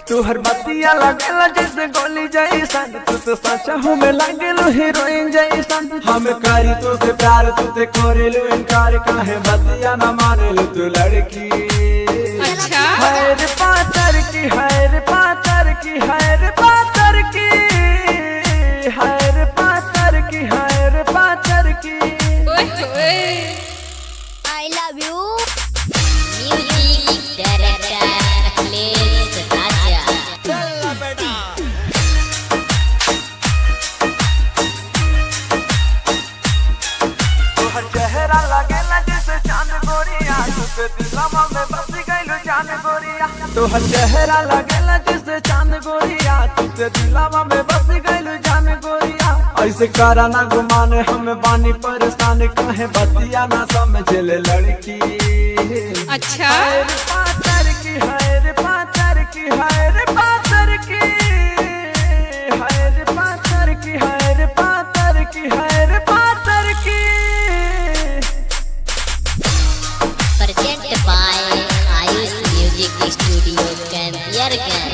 तू हर बतिया लगेला जैसे गोली जैसन, तू तो सचा हूँ मैं लगेलू हीरोइन जैसन। हम करी तो से प्यार तुते करेलू इनकार, काहे बतिया न मानेलू तू लड़की। अच्छा हैर पातर की, हैर पातर की, हैर पातर की, हैर पातर की, हैर पातर की। I love you. Music director Akhilesh Raja. चल बेटा तोहर चेहरा लगेला जैसे चांद गोरिया, तुझे दिलवा में बस गइलू जान गोरिया। तोहर चेहरा लगेला जैसे चांद गोरिया, तुझे दिलवा में बस गइलू जान गोरिया। ऐसे करा ना गुमान हम बानी परेशान, कहे बतिया ना समझले लड़की। अच्छा हैर पातर की, हैर पातर की, हैर पातर की, हैर पातर की, हैर पातर की, हैर पातर की। Presented by Ayush Music Studio Campiargan.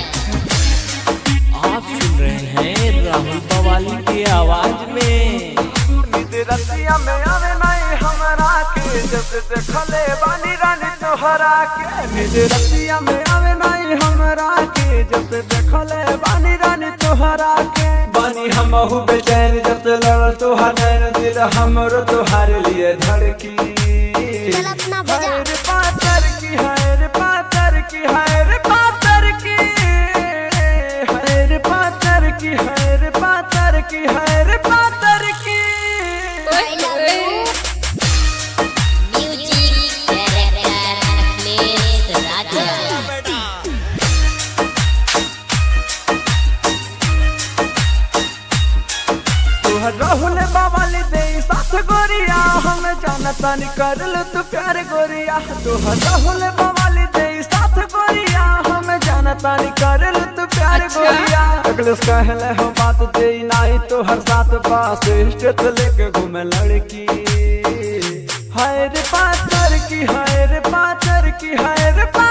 आप सुन रहे हैं राहुल बवाली की आवाज में। नींद रतिया में आवे नहीं हमरा के, जब देखले बानी रानी तोहरा के। नींद रतिया में आवे नहीं हमरा के, जब देखले बानी रानी तोहरा के। बानी हमहु बेचैन जब लड़ तोहर नैन, दिल हमरो तोहर लिए धड़की। चल अपना बजा। हैर पातर की, हैर पातर की, हैर पातर की, हैर पातर की, हैर पातर की, हैर पातर की। I love you. Music director Akhilesh Raja. तोहर राहुल बवाली दे साथ गोरिया, हम जानता नहीं कर लो तू प्यार गोरिया। तोहर राहुल बवाली दे साथ गोरिया, हम जानता नहीं कर लो तू प्यार अच्छा। गोरिया। अगले कहले हम बात दे नहीं तो हर साथ पास स्टेट लेके घूमे लड़की। हैर पातर की, हैर पातर की, हैर पातर